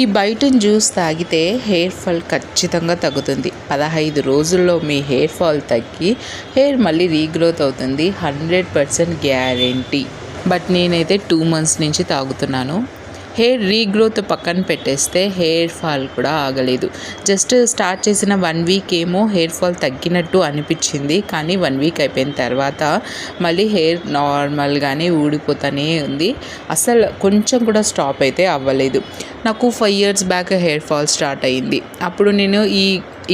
ఈ బయటని జ్యూస్ తాగితే hair fall ఖచ్చితంగా తగ్గుతుంది. 15 రోజుల్లో మీ హెయిర్ ఫాల్ తగ్గి హెయిర్ మళ్ళీ రీగ్రోత్ అవుతుంది. 100% గ్యారెంటీ. బట్ నేనైతే 2 months నుంచి తాగుతున్నాను. హెయిర్ రీగ్రోత్ పక్కన పెట్టేస్తే హెయిర్ ఫాల్ కూడా ఆగలేదు. జస్ట్ స్టార్ట్ చేసిన 1 week ఏమో హెయిర్ ఫాల్ తగ్గినట్టు అనిపించింది. కానీ 1 week అయిపోయిన తర్వాత మళ్ళీ హెయిర్ నార్మల్గానే ఊడిపోతూనే ఉంది. అసలు కొంచెం కూడా స్టాప్ అయితే అవ్వలేదు. నాకు 5 years back hair fall start అయ్యింది. అప్పుడు నేను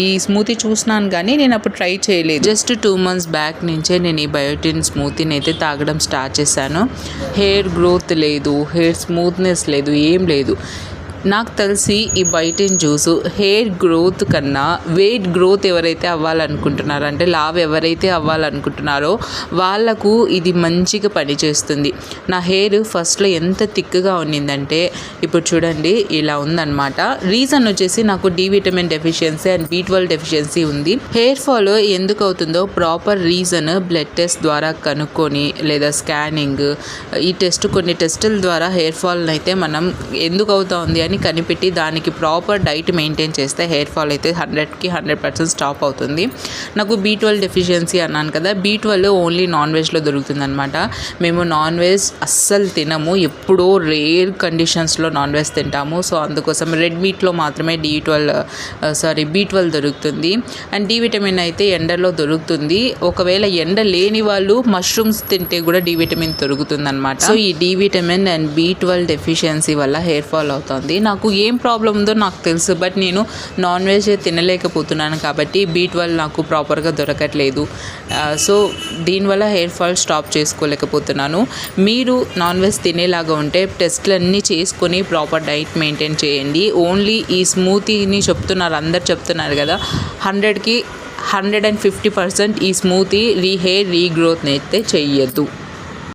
ఈ స్మూతీ చూసినాను కానీ నేను అప్పుడు ట్రై చేయలేదు. జస్ట్ 2 months బ్యాక్ నుంచే నేను ఈ బయోటిన్ స్మూతీని అయితే తాగడం స్టార్ట్ చేశాను. హెయిర్ గ్రోత్ లేదు, హెయిర్ స్మూత్నెస్ లేదు, ఏం లేదు. నాకు తెలిసి ఈ బయోటిన్ జ్యూసు హెయిర్ గ్రోత్ కన్నా వెయిట్ గ్రోత్ ఎవరైతే అవ్వాలనుకుంటున్నారో, అంటే లావ్ ఎవరైతే అవ్వాలనుకుంటున్నారో వాళ్ళకు ఇది మంచిగా పనిచేస్తుంది. నా హెయిర్ ఫస్ట్లో ఎంత థిక్గా ఉన్నిందంటే ఇప్పుడు చూడండి ఇలా ఉందన్నమాట. రీజన్ వచ్చేసి నాకు D vitamin deficiency and B12 deficiency ఉంది. హెయిర్ ఫాల్ ఎందుకు అవుతుందో ప్రాపర్ రీజన్ బ్లడ్ టెస్ట్ ద్వారా కనుక్కొని లేదా స్కానింగ్, ఈ కొన్ని టెస్టుల ద్వారా హెయిర్ ఫాల్ని అయితే మనం ఎందుకు అవుతుంది అని కనిపెట్టి దానికి ప్రాపర్ డైట్ మెయింటైన్ చేస్తే హెయిర్ ఫాల్ అయితే 100% స్టాప్ అవుతుంది. నాకు B12 డెఫిషియన్సీ అన్నాను కదా, B12 ఓన్లీ నాన్ వెజ్లో దొరుకుతుంది అనమాట. మేము నాన్ వెజ్ అస్సలు తినము, ఎప్పుడో రేర్ కండిషన్స్లో నాన్ వెజ్ తింటాము. సో అందుకోసం రెడ్ మీట్లో మాత్రమే B12 దొరుకుతుంది. అండ్ డి విటమిన్ అయితే ఎండలో దొరుకుతుంది. ఒకవేళ ఎండ లేని వాళ్ళు మష్రూమ్స్ తింటే కూడా డి విటమిన్ దొరుకుతుంది అనమాట. సో ఈ D vitamin and B12 deficiency వల్ల హెయిర్ ఫాల్ అవుతుంది. నాకు ఏం ప్రాబ్లం ఉందో నాకు తెలుసు, బట్ నేను నాన్ వెజ్ తినలేకపోతున్నాను కాబట్టి B12 నాకు ప్రాపర్గా దొరకట్లేదు. సో దీనివల్ల హెయిర్ ఫాల్ స్టాప్ చేసుకోలేకపోతున్నాను. మీరు నాన్ వెజ్ తినేలాగా ఉంటే టెస్ట్లన్నీ చేసుకొని ప్రాపర్ డైట్ మెయింటైన్ చేయండి. ఓన్లీ ఈ స్మూతీని అందరు చెప్తున్నారు కదా, 100కి 150% ఈ స్మూతీ హెయిర్ రీగ్రోత్ని అయితే చెయ్యొద్దు.